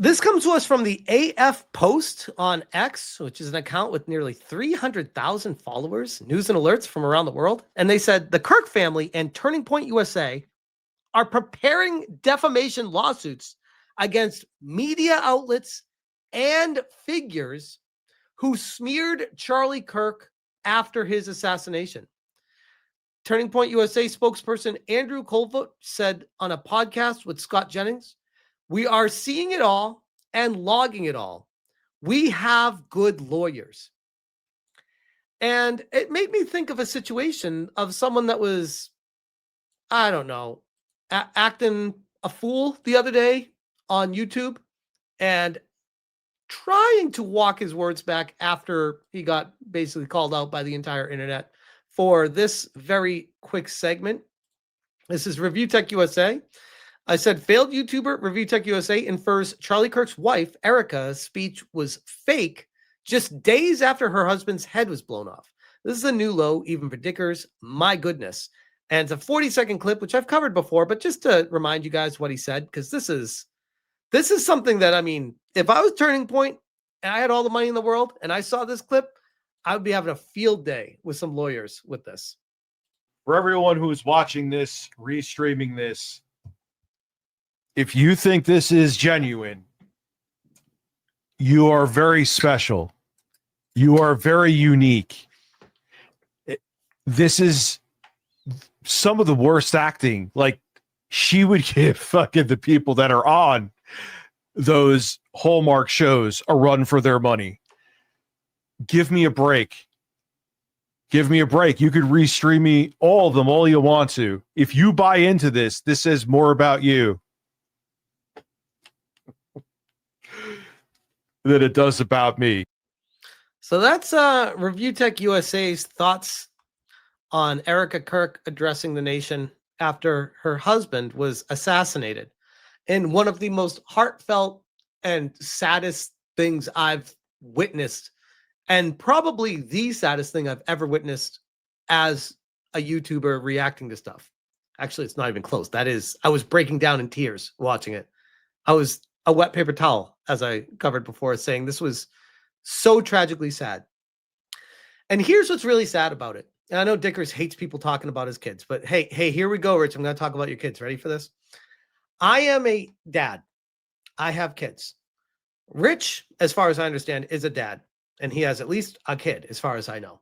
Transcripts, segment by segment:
This comes to us from the AF Post on X, which is an account with nearly 300,000 followers, news and alerts from around the world. And they said the Kirk family and Turning Point USA are preparing defamation lawsuits against media outlets and figures who smeared Charlie Kirk after his assassination. Turning Point USA spokesperson Andrew Kolvet said on a podcast with Scott Jennings, "We are seeing it all and logging it all. We have good lawyers." And it made me think of a situation of someone that was, I don't know, acting a fool the other day on YouTube and trying to walk his words back after he got basically called out by the entire internet for this very quick segment. This is ReviewTechUSA. I said, failed YouTuber ReviewTechUSA infers Charlie Kirk's wife, Erika's speech was fake just days after her husband's head was blown off. This is a new low, even for Dickers. My goodness. And it's a 40-second clip, which I've covered before, but just to remind you guys what he said, because this is something that, I mean, if I was Turning Point and I had all the money in the world and I saw this clip, I would be having a field day with some lawyers with this. For everyone who's watching this, restreaming this, if you think this is genuine, you are very special. You are very unique. This is some of the worst acting. Like, she would give fucking the people that are on those Hallmark shows a run for their money. Give me a break. Give me a break. You could restream me all of them all you want to. If you buy into this, this says more about you than it does about me. So that's ReviewTechUSA's thoughts on Erika Kirk addressing the nation after her husband was assassinated in one of the most heartfelt and saddest things I've witnessed, and probably the saddest thing I've ever witnessed as a YouTuber reacting to stuff. Actually, it's not even close. I was breaking down in tears watching it. I was a wet paper towel, as I covered before, saying this was so tragically sad. And here's what's really sad about it. And I know Dickers hates people talking about his kids, but hey, here we go, Rich. I'm going to talk about your kids. Ready for this? I am a dad. I have kids. Rich, as far as I understand, is a dad, and he has at least a kid, as far as I know.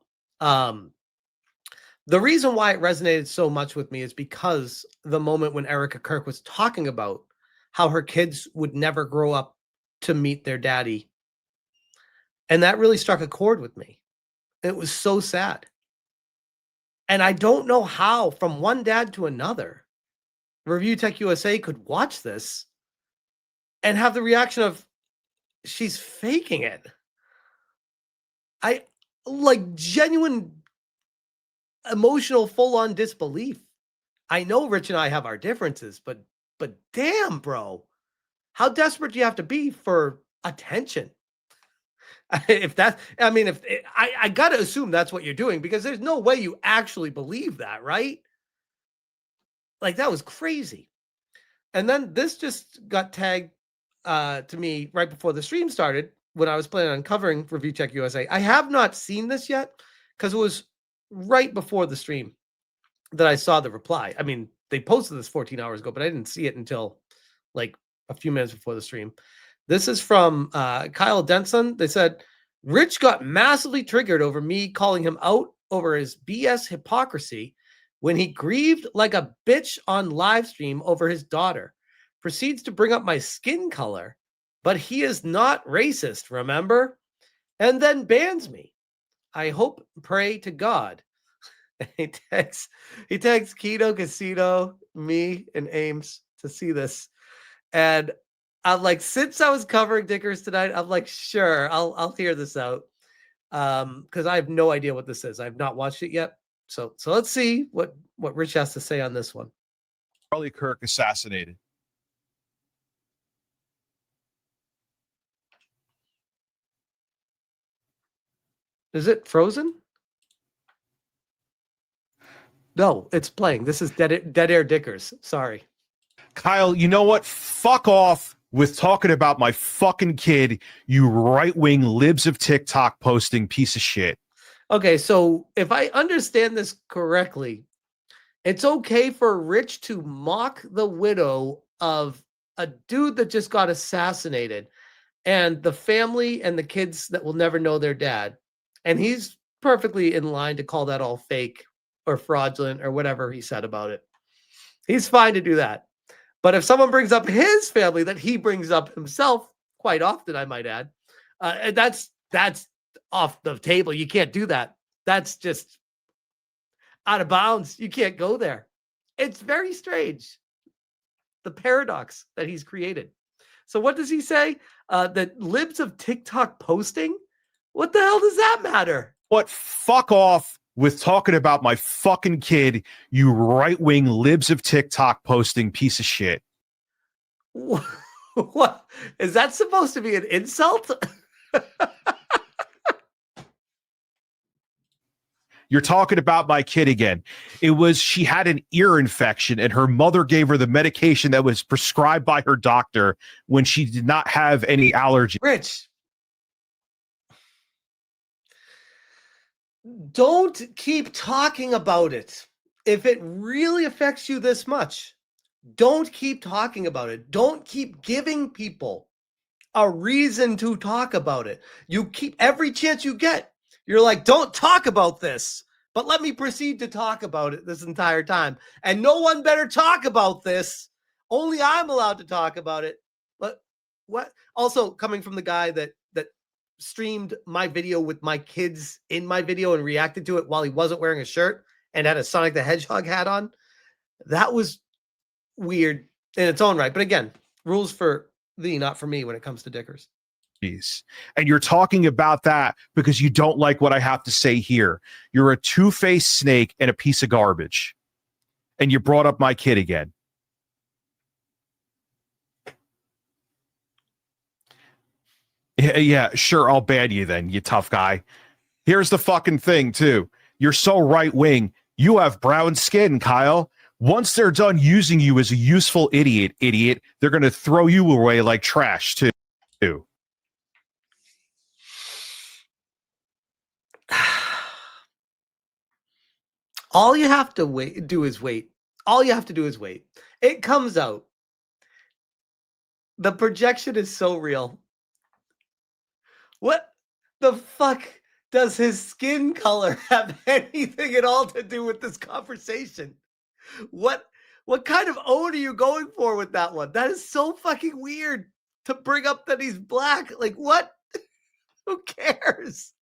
The reason why it resonated so much with me is because the moment when Erika Kirk was talking about how her kids would never grow up to meet their daddy. And that really struck a chord with me. It was so sad. And I don't know how, from one dad to another, ReviewTechUSA could watch this and have the reaction of, she's faking it. I like genuine emotional full-on disbelief. I know Rich and I have our differences, but damn, bro, how desperate do you have to be for attention? If that, I mean, I got to assume that's what you're doing, because there's no way you actually believe that, right? Like, that was crazy. And then this just got tagged to me right before the stream started when I was planning on covering ReviewTechUSA. I have not seen this yet because it was right before the stream that I saw the reply. I mean, they posted this 14 hours ago, but I didn't see it until like a few minutes before the stream. This is from Kyle Denson. They said, Rich got massively triggered over me calling him out over his BS hypocrisy when he grieved like a bitch on live stream over his daughter. Proceeds to bring up my skin color, but he is not racist, remember? And then bans me. I hope, pray to God. He tags Keto Casino, me, and Ames to see this. And I'm like, since I was covering Dickers tonight, I'm like, sure, I'll hear this out. Because I have no idea what this is. I've not watched it yet. So let's see what Rich has to say on this one. Charlie Kirk assassinated. Is it frozen? No, it's playing. This is Dead Air Dickers. Sorry. Kyle, you know what? Fuck off. with talking about my fucking kid, you right-wing libs of TikTok posting piece of shit. Okay, so if I understand this correctly, it's okay for Rich to mock the widow of a dude that just got assassinated and the family and the kids that will never know their dad. And he's perfectly in line to call that all fake or fraudulent or whatever he said about it. He's fine to do that. But if someone brings up his family that he brings up himself quite often, I might add, and that's off the table. You can't do that. That's just out of bounds. You can't go there. It's very strange, the paradox that he's created. So what does he say? That libs of TikTok posting? What the hell does that matter? What? Fuck off with talking about my fucking kid, you right-wing libs of TikTok posting piece of shit. What? Is that supposed to be an insult? You're talking about my kid again. She had an ear infection and her mother gave her the medication that was prescribed by her doctor when she did not have any allergy. Rich, don't keep talking about it. If it really affects you this much, don't keep talking about it. Don't keep giving people a reason to talk about it. You keep every chance you get. You're like, don't talk about this, but let me proceed to talk about it this entire time. And no one better talk about this. Only I'm allowed to talk about it. But what? Also, coming from the guy that streamed my video with my kids in my video and reacted to it while he wasn't wearing a shirt and had a Sonic the Hedgehog hat on, that was weird in its own right. But again, rules for thee, not for me when it comes to dickers. And you're talking about that because you don't like what I have to say here. You're a two-faced snake and a piece of garbage. And you brought up my kid again. Yeah, sure, I'll ban you then, you tough guy. Here's the fucking thing, too. You're so right-wing. You have brown skin, Kyle. Once they're done using you as a useful idiot, they're going to throw you away like trash, too. All you have to do is wait. All you have to do is wait. It comes out. The projection is so real. What the fuck does his skin color have anything at all to do with this conversation? What kind of ode are you going for with that one? That is so fucking weird to bring up that he's black. Like, what? Who cares?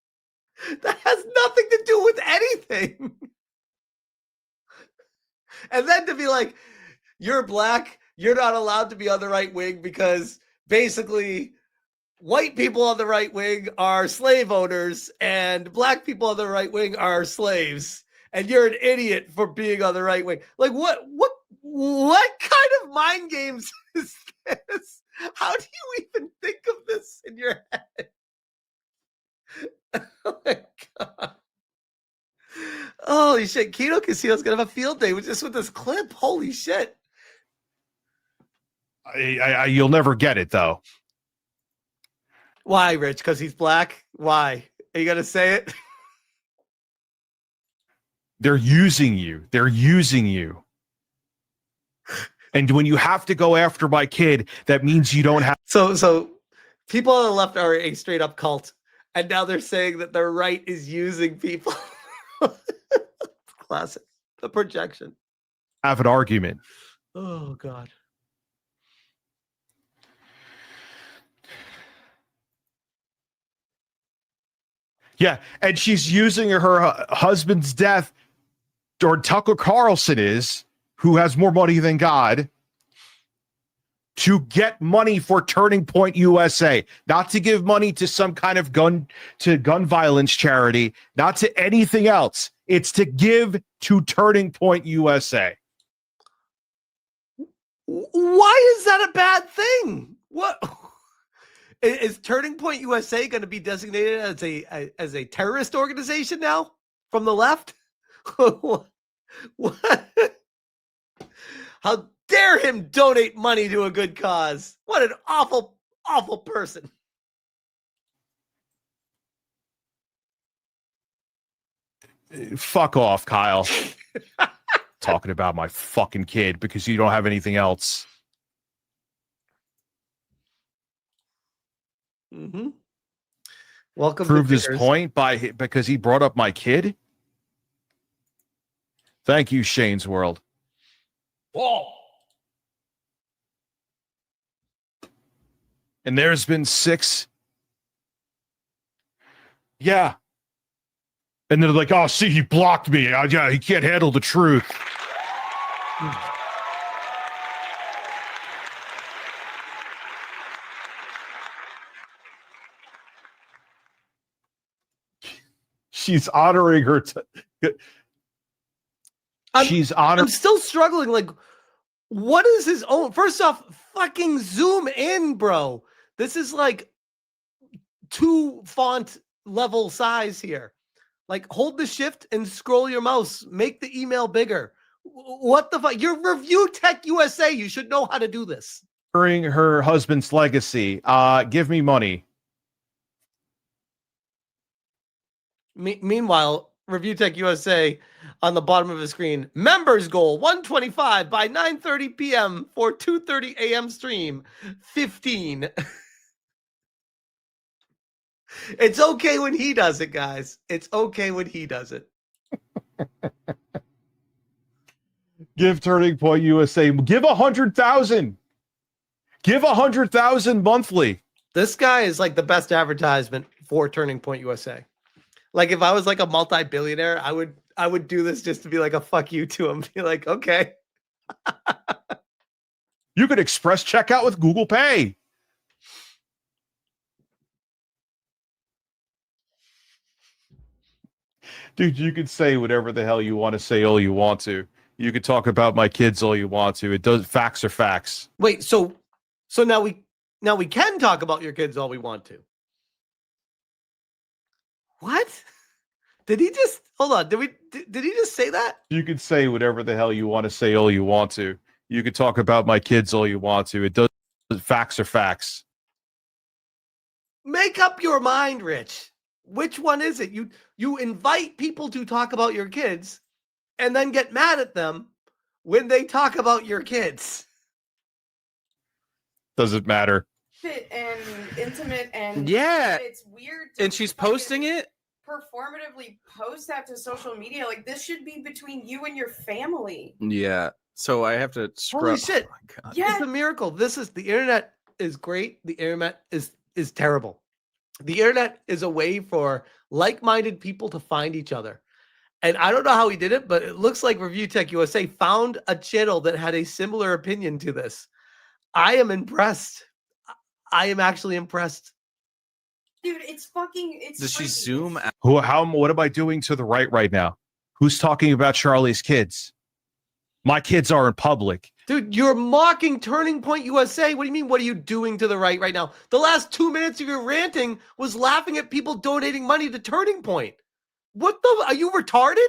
That has nothing to do with anything. And then to be like, you're black, you're not allowed to be on the right wing because basically white people on the right wing are slave owners and black people on the right wing are slaves. And you're an idiot for being on the right wing. Like, what kind of mind games is this? How do you even think of this in your head? Oh my God. Holy shit. Kino Casino's going to have a field day with this clip. Holy shit. You'll never get it, though. Why, Rich? Because he's black? Why? Are you going to say it? They're using you. They're using you. And when you have to go after my kid, that means you don't have. So people on the left are a straight up cult. And now they're saying that the right is using people. Classic. The projection. Have an argument. Oh, God. Yeah. And she's using her husband's death, or Tucker Carlson is, who has more money than God, to get money for Turning Point USA, not to give money to some kind of gun violence charity, not to anything else. It's to give to Turning Point USA. Why is that a bad thing? What is Turning Point USA going to be designated as a terrorist organization now from the left? What? dare him donate money to a good cause? What an awful, awful person. Fuck off, Kyle. Talking about my fucking kid because you don't have anything else. Mm-hmm. Welcome. Proved his point because he brought up my kid. Thank you, Shane's World. Whoa. And there's been 6. Yeah. And they're like, oh, see, he blocked me. Yeah, he can't handle the truth. She's honoring her. She's honoring. I'm still struggling. Like, what is his own? First off, fucking zoom in, bro. This is like 2 font level size here. Like, hold the shift and scroll your mouse. Make the email bigger. What the fuck? You're ReviewTechUSA. You should know how to do this. During her husband's legacy, give me money. Meanwhile, ReviewTechUSA on the bottom of the screen. Members goal 125 by 9:30 p.m. for 2:30 a.m. stream. 15. It's okay when he does it, guys. It's okay when he does it. Give Turning Point USA. Give 100,000. Give 100,000 monthly. This guy is like the best advertisement for Turning Point USA. Like, if I was like a multi-billionaire, I would do this just to be like a fuck you to him. Be like, okay. You could express checkout with Google Pay. Dude, you can say whatever the hell you want to say all you want to. You could talk about my kids all you want to. It does. Facts are facts. Wait, so now we can talk about your kids all we want to. What? Did he just hold on? Did he just say that? You could say whatever the hell you want to say all you want to. You could talk about my kids all you want to. It does. Facts are facts. Make up your mind, Rich. Which one is it? You invite people to talk about your kids and then get mad at them when they talk about your kids. Doesn't matter. And intimate and yeah, it's weird. And she's posting it. Performatively post that to social media. Like, this should be between you and your family. Yeah. So I have to scrub. Holy shit. Oh my God. Yeah. It's a miracle. The internet is great. The internet is terrible. The internet is a way for like-minded people to find each other. And I don't know how he did it, but it looks like ReviewTechUSA found a channel that had a similar opinion to this. I am impressed. I am actually impressed. Dude, it's Does she zoom out? What am I doing to the right now? Who's talking about Charlie's kids? My kids are in public. Dude, you're mocking Turning Point USA. What do you mean? What are you doing to the right now? The last 2 minutes of your ranting was laughing at people donating money to Turning Point. What the? Are you retarded?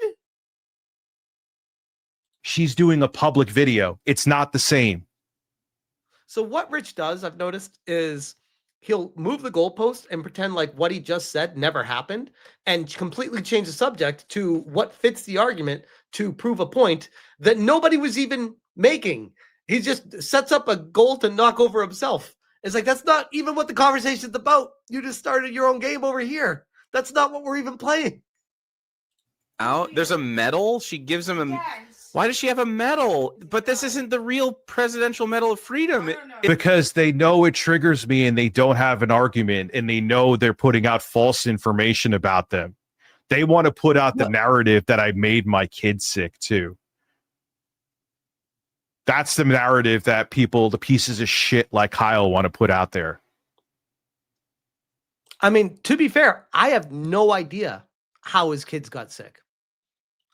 She's doing a public video. It's not the same. So what Rich does, I've noticed, is he'll move the goalpost and pretend like what he just said never happened and completely change the subject to what fits the argument to prove a point that nobody was even making. He just sets up a goal to knock over himself. It's like, that's not even what the conversation's about. You just started your own game over here. That's not what we're even playing. Out? There's a medal. She gives him a. Yes. Why does she have a medal? But this isn't the real Presidential Medal of Freedom. No. Because they know it triggers me and they don't have an argument and they know they're putting out false information about them. They want to put out the narrative that I made my kids sick too. That's the narrative that people, the pieces of shit like Kyle, want to put out there. I mean, to be fair, I have no idea how his kids got sick.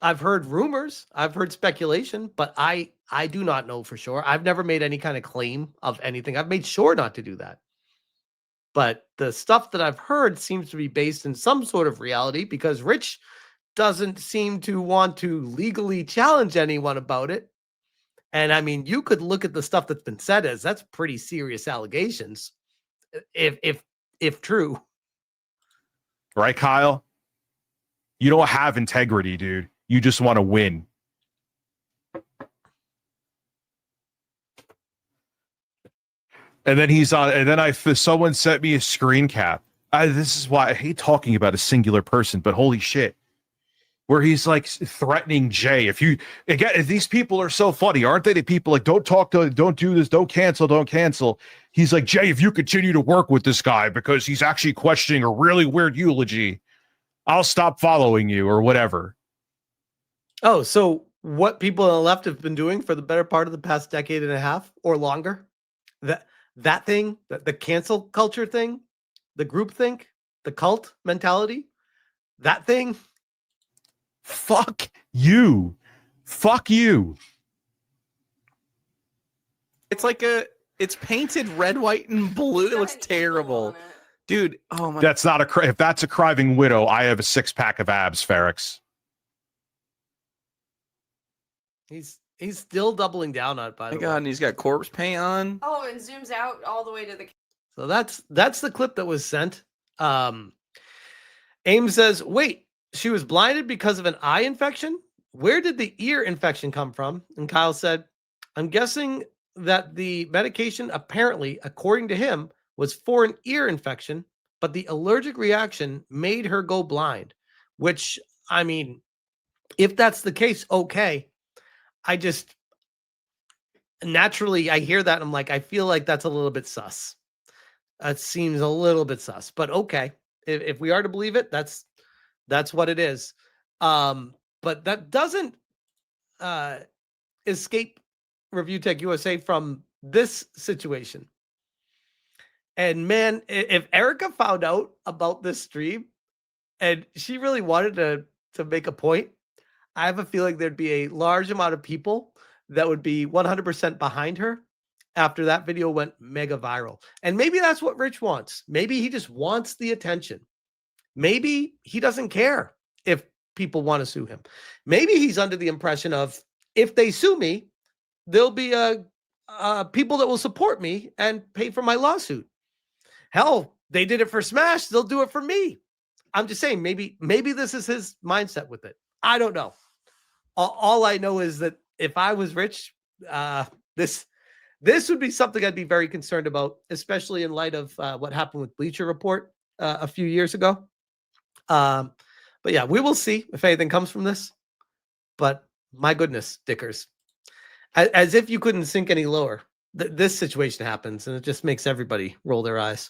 I've heard rumors, I've heard speculation, but I do not know for sure. I've never made any kind of claim of anything. I've made sure not to do that. But the stuff that I've heard seems to be based in some sort of reality because Rich doesn't seem to want to legally challenge anyone about it. And I mean, you could look at the stuff that's been said as that's pretty serious allegations, if true. Right, Kyle? You don't have integrity, dude. You just want to win. And then he's on, and then someone sent me a screen cap. This is why I hate talking about a singular person, but holy shit. Where he's like threatening Jay. If these people are so funny, aren't they? The people like, don't do this, don't cancel. He's like, Jay, if you continue to work with this guy because he's actually questioning a really weird eulogy, I'll stop following you or whatever. Oh, so what people on the left have been doing for the better part of the past decade and a half or longer, that thing, the cancel culture thing, the groupthink, the cult mentality, that thing. Fuck you. Fuck you. It's like it's painted red, white, and blue. It looks terrible. Dude, oh my. That's not if that's a crying widow, I have a 6-pack of abs, Ferrix. He's still doubling down on it, by the way. God, and he's got corpse paint on. Oh, and zooms out all the way to the. So that's the clip that was sent. Ames says, wait, she was blinded because of an eye infection? Where did the ear infection come from? And Kyle said, I'm guessing that the medication apparently, according to him, was for an ear infection, but the allergic reaction made her go blind, which, I mean, if that's the case, okay. I just, naturally, I hear that and I'm like, I feel like that's a little bit sus. That seems a little bit sus, but okay. If we are to believe it, that's what it is. But that doesn't escape ReviewTechUSA from this situation. And man, if Erika found out about this stream and she really wanted to make a point, I have a feeling there'd be a large amount of people that would be 100% behind her after that video went mega viral. And maybe that's what Rich wants. Maybe he just wants the attention. Maybe he doesn't care if people want to sue him. Maybe he's under the impression of, if they sue me, there'll be people that will support me and pay for my lawsuit. Hell, they did it for Smash. They'll do it for me. I'm just saying, maybe this is his mindset with it. I don't know. All I know is that if I was Rich, this would be something I'd be very concerned about, especially in light of what happened with Bleacher Report a few years ago. But yeah, we will see if anything comes from this. But my goodness, Dickers, as if you couldn't sink any lower, this situation happens, and it just makes everybody roll their eyes.